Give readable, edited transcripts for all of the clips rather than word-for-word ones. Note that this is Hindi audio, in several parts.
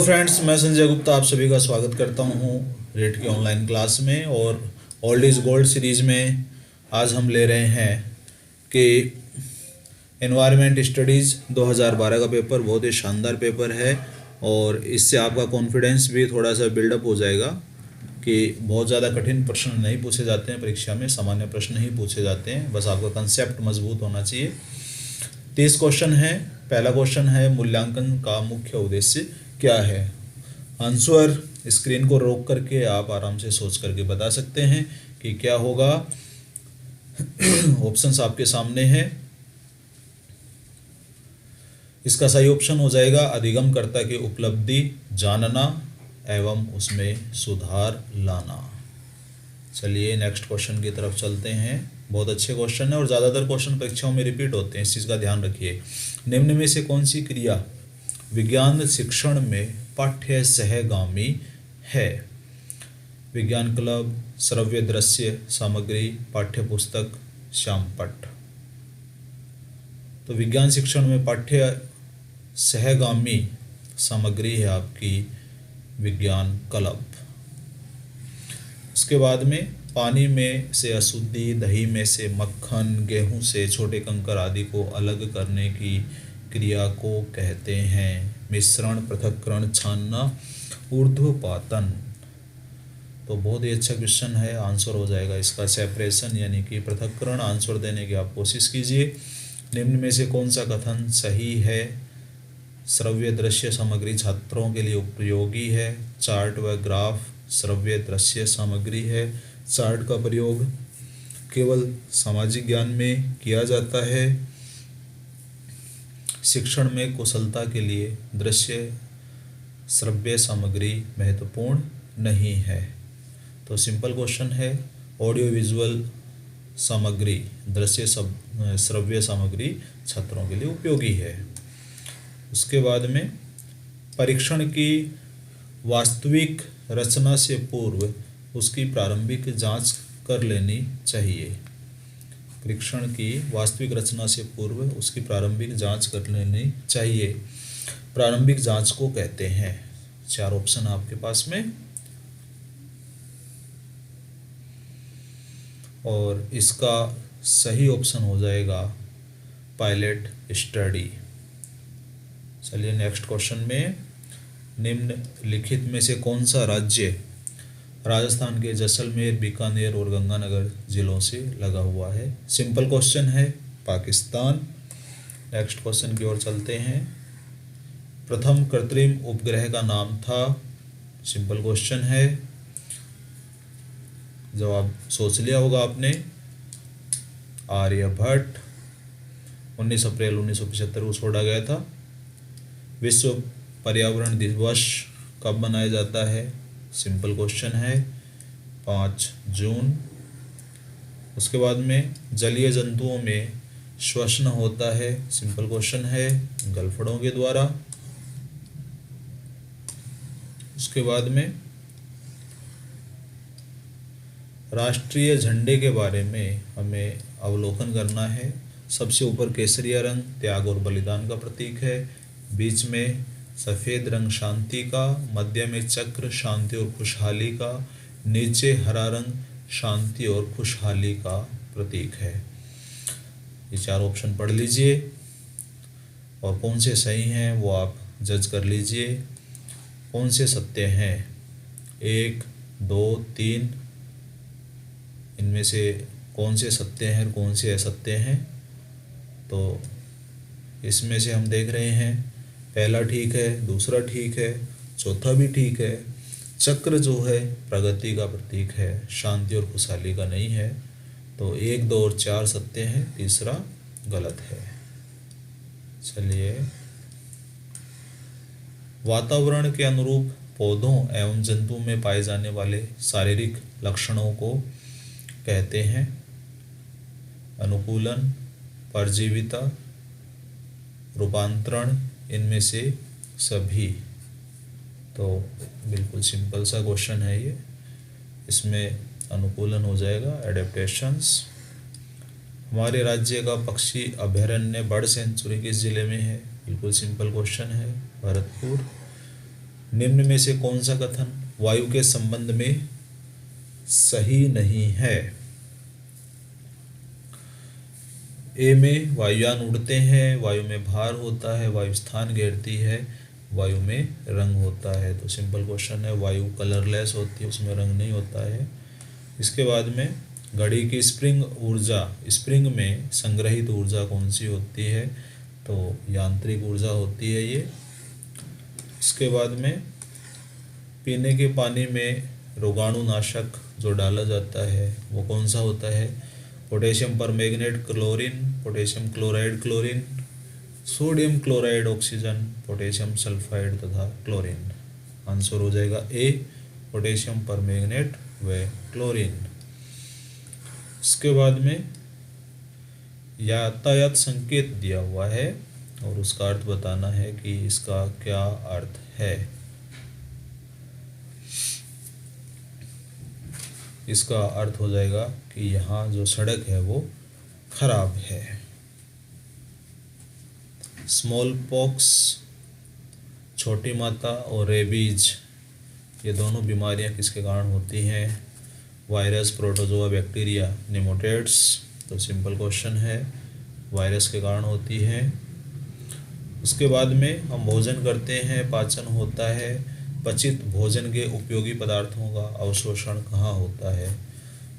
फ्रेंड्स, मैं संजय गुप्ता आप सभी का स्वागत करता हूँ रेट की ऑनलाइन क्लास में। और ओल्ड इज़ गोल्ड सीरीज़ में आज हम ले रहे हैं कि एनवायरनमेंट स्टडीज़ 2012 का पेपर बहुत ही शानदार पेपर है और इससे आपका कॉन्फिडेंस भी थोड़ा सा बिल्डअप हो जाएगा कि बहुत ज़्यादा कठिन प्रश्न नहीं पूछे जाते हैं परीक्षा में, सामान्य प्रश्न ही पूछे जाते हैं। बस आपका कंसेप्ट मजबूत होना चाहिए। 30 क्वेश्चन है। पहला क्वेश्चन है, मूल्यांकन का मुख्य उद्देश्य क्या है। आंसर स्क्रीन को रोक करके आप आराम से सोच करके बता सकते हैं कि क्या होगा। ऑप्शंस आपके सामने हैं। इसका सही ऑप्शन हो जाएगा अधिगमकर्ता की उपलब्धि जानना एवं उसमें सुधार लाना। चलिए नेक्स्ट क्वेश्चन की तरफ चलते हैं। बहुत अच्छे क्वेश्चन है और ज़्यादातर क्वेश्चन परीक्षाओं में रिपीट होते हैं, इस चीज़ का ध्यान रखिए। निम्न में से कौन सी क्रिया विज्ञान शिक्षण में पाठ्य सहगामी है। विज्ञान क्लब, श्रव्य दृश्य सामग्री, पाठ्य पुस्तक, श्यामपट्ट। तो विज्ञान शिक्षण में पाठ्य सहगामी सामग्री है आपकी विज्ञान क्लब। उसके बाद में पानी में से अशुद्धि, दही में से मक्खन, गेहूं से छोटे कंकर आदि को अलग करने की क्रिया को कहते हैं मिश्रण, पृथक्करण, छानना, ऊर्ध्वपातन। तो बहुत ही अच्छा क्वेश्चन है। आंसर हो जाएगा इसका सेपरेशन यानी कि पृथक्करण। आंसर देने की आप कोशिश कीजिए। निम्न में से कौन सा कथन सही है। श्रव्य दृश्य सामग्री छात्रों के लिए उपयोगी है। चार्ट व ग्राफ श्रव्य दृश्य सामग्री है। चार्ट का प्रयोग केवल सामाजिक ज्ञान में किया जाता है। शिक्षण में कुशलता के लिए दृश्य श्रव्य सामग्री महत्वपूर्ण नहीं है। तो सिंपल क्वेश्चन है, ऑडियो विजुअल सामग्री दृश्य श्रव्य सामग्री छात्रों के लिए उपयोगी है। उसके बाद में परीक्षण की वास्तविक रचना से पूर्व उसकी प्रारंभिक जांच कर लेनी चाहिए। परीक्षण की वास्तविक रचना से पूर्व उसकी प्रारंभिक जांच कर लेनी चाहिए। प्रारंभिक जांच को कहते हैं। 4 ऑप्शन आपके पास में और इसका सही ऑप्शन हो जाएगा पायलट स्टडी। चलिए नेक्स्ट क्वेश्चन में, निम्नलिखित में से कौन सा राज्य राजस्थान के जैसलमेर, बीकानेर और गंगानगर जिलों से लगा हुआ है। सिंपल क्वेश्चन है, पाकिस्तान। नेक्स्ट क्वेश्चन की ओर चलते हैं। प्रथम कृत्रिम उपग्रह का नाम था। सिंपल क्वेश्चन है, जवाब सोच लिया होगा आपने। आर्यभट्ट। 19 अप्रैल 1975 को छोड़ा गया था। विश्व पर्यावरण दिवस कब मनाया जाता है। सिंपल क्वेश्चन है, 5 जून। उसके बाद में जलीय जंतुओं में श्वसन होता है। सिंपल क्वेश्चन है, गलफड़ों के द्वारा। उसके बाद में राष्ट्रीय झंडे के बारे में हमें अवलोकन करना है। सबसे ऊपर केसरिया रंग त्याग और बलिदान का प्रतीक है। बीच में सफ़ेद रंग शांति का, मध्य में चक्र शांति और खुशहाली का, नीचे हरा रंग शांति और खुशहाली का प्रतीक है। ये 4 ऑप्शन पढ़ लीजिए और कौन से सही हैं वो आप जज कर लीजिए। कौन से सत्य हैं, 1, 2, 3, इनमें से कौन से सत्य हैं और कौन से असत्य हैं। तो इसमें से हम देख रहे हैं पहला ठीक है, दूसरा ठीक है, चौथा भी ठीक है। चक्र जो है प्रगति का प्रतीक है, शांति और खुशहाली का नहीं है। तो 1, 2 और 4 सत्य हैं, तीसरा गलत है। चलिए, वातावरण के अनुरूप पौधों एवं जंतुओं में पाए जाने वाले शारीरिक लक्षणों को कहते हैं अनुकूलन, परजीविता, रूपांतरण, इनमें से सभी। तो बिल्कुल सिंपल सा क्वेश्चन है ये। इसमें अनुकूलन हो जाएगा, एडेप्टेशंस। हमारे राज्य का पक्षी अभयारण्य बर्ड सेंचुरी किस जिले में है। बिल्कुल सिंपल क्वेश्चन है, भरतपुर। निम्न में से कौन सा कथन वायु के संबंध में सही नहीं है? ए में वायुयान उड़ते हैं, वायु में भार होता है, वायु स्थान घेरती है, वायु में रंग होता है। तो सिंपल क्वेश्चन है, वायु कलरलेस होती है, उसमें रंग नहीं होता है। इसके बाद में घड़ी की स्प्रिंग ऊर्जा, स्प्रिंग में संग्रहित ऊर्जा कौन सी होती है? तो यांत्रिक ऊर्जा होती है ये। इसके बाद में पीने के पानी में रोगाणुनाशक जो डाला जाता है वो कौन सा होता है? Potassium permanganate chlorine, potassium chloride chlorine, sodium chloride oxygen, potassium sulphide तथा क्लोरीन। आंसर हो जाएगा ए, पोटेशियम परमैंगनेट व क्लोरीन। इसके बाद में यातायात संकेत दिया हुआ है और उसका अर्थ बताना है कि इसका क्या अर्थ है। इसका अर्थ हो जाएगा कि यहाँ जो सड़क है वो खराब है। स्मॉल पॉक्स, छोटी माता और रेबीज, ये दोनों बीमारियाँ किसके कारण होती हैं? Virus, protozoa, bacteria, nematodes. तो सिंपल क्वेश्चन है, वायरस के कारण होती है। उसके बाद में हम भोजन करते हैं, पाचन होता है, पचित भोजन के उपयोगी पदार्थों का अवशोषण कहाँ होता है?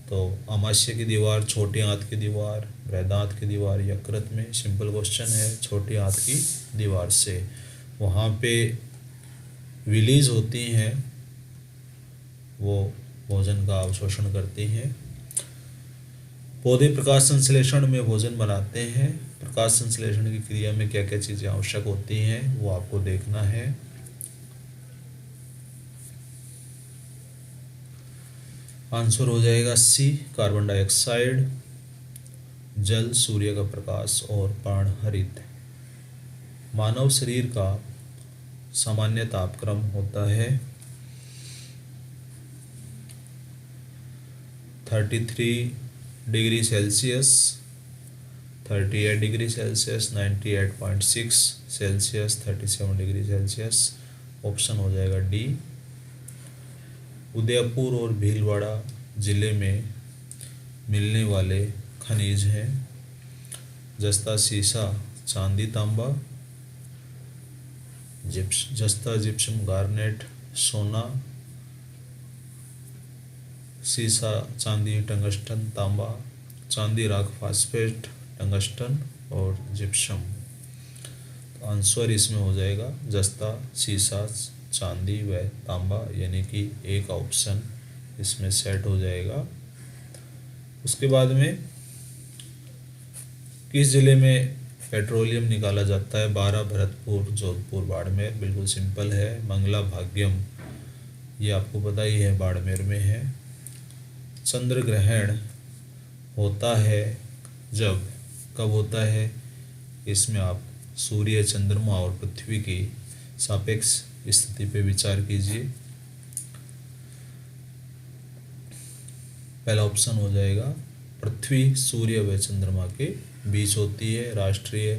तो आमाशय की दीवार, छोटी आंत की दीवार, बृहदांत की दीवार, यकृत में। सिंपल क्वेश्चन है, छोटी आंत की दीवार से वहाँ पे विलीज होती हैं, वो भोजन का अवशोषण करती हैं। पौधे प्रकाश संश्लेषण में भोजन बनाते हैं। प्रकाश संश्लेषण की क्रिया में क्या क्या चीज़ें आवश्यक होती हैं वो आपको देखना है। आंसर हो जाएगा सी, कार्बन डाइऑक्साइड, जल, सूर्य का प्रकाश और पर्णहरित। मानव शरीर का सामान्य तापक्रम होता है 33 degree Celsius, 38 degree Celsius, 98.6 Celsius, 37 degree Celsius. Option हो जाएगा डी। उदयपुर और भीलवाड़ा ज़िले में मिलने वाले खनिज हैं जस्ता, सीसा, चांदी, तांबा, जस्ता, जिप्सम, गार्नेट, सोना, सीसा, चांदी, टंगस्टन, तांबा, चांदी, राख, फास्फेट, टंगस्टन और जिप्सम। तो आंसर इसमें हो जाएगा जस्ता, सीसा, चांदी व तांबा, यानी कि एक ऑप्शन इसमें सेट हो जाएगा। उसके बाद में किस जिले में पेट्रोलियम निकाला जाता है? बारा, भरतपुर, जोधपुर, बाड़मेर। बिल्कुल सिंपल है, मंगला भाग्यम, ये आपको पता ही है, बाड़मेर में है। चंद्र ग्रहण होता है जब, कब होता है? इसमें आप सूर्य, चंद्रमा और पृथ्वी की सापेक्ष स्थिति पे विचार कीजिए। पहला ऑप्शन हो जाएगा पृथ्वी सूर्य व चंद्रमा के बीच होती है। राष्ट्रीय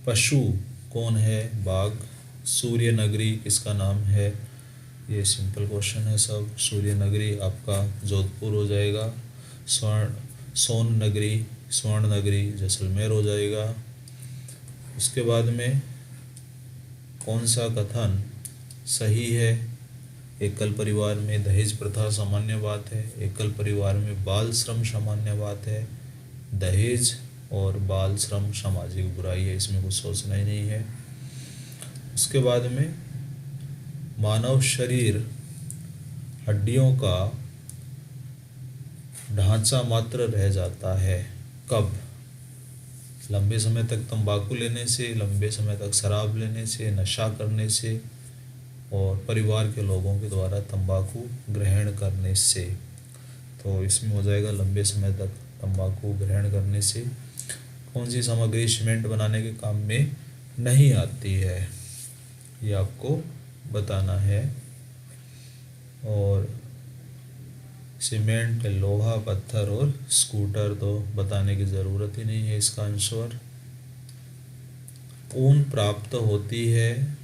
पशु कौन है? बाघ। सूर्य नगरी किसका नाम है? ये सिंपल क्वेश्चन है सब। सूर्य नगरी आपका जोधपुर हो जाएगा। सोन नगरी, स्वर्ण नगरी जैसलमेर हो जाएगा। उसके बाद में कौन सा कथन सही है? एकल परिवार में दहेज प्रथा सामान्य बात है, एकल परिवार में बाल श्रम सामान्य बात है, दहेज और बाल श्रम सामाजिक बुराई है, इसमें कुछ सोचना ही नहीं है। उसके बाद में मानव शरीर हड्डियों का ढांचा मात्र रह जाता है, कब? लंबे समय तक तंबाकू लेने से, लंबे समय तक शराब लेने से, नशा करने से और परिवार के लोगों के द्वारा तंबाकू ग्रहण करने से। तो इसमें हो जाएगा लंबे समय तक तंबाकू ग्रहण करने से। कौन सी सामग्री सीमेंट बनाने के काम में नहीं आती है, ये आपको बताना है। और सीमेंट, लोहा, पत्थर और स्कूटर तो बताने की ज़रूरत ही नहीं है इसका आंसर। ऊन प्राप्त होती है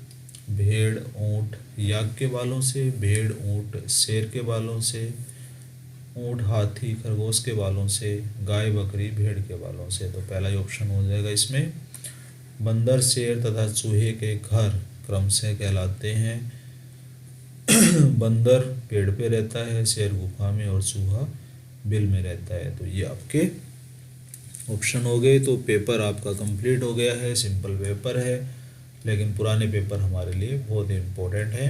भेड़ ऊँट याक के बालों से, भेड़ ऊँट शेर के बालों से, ऊँट हाथी खरगोश के बालों से, गाय बकरी भेड़ के बालों से। तो पहला ही ऑप्शन हो जाएगा इसमें। बंदर शेर तथा चूहे के घर क्रमशः कहलाते हैं। बंदर पेड़ पे रहता है, शेर गुफा में और चूहा बिल में रहता है। तो ये आपके ऑप्शन हो गए। तो पेपर आपका कंप्लीट हो गया है, सिंपल पेपर है, लेकिन पुराने पेपर हमारे लिए बहुत इम्पोर्टेंट है।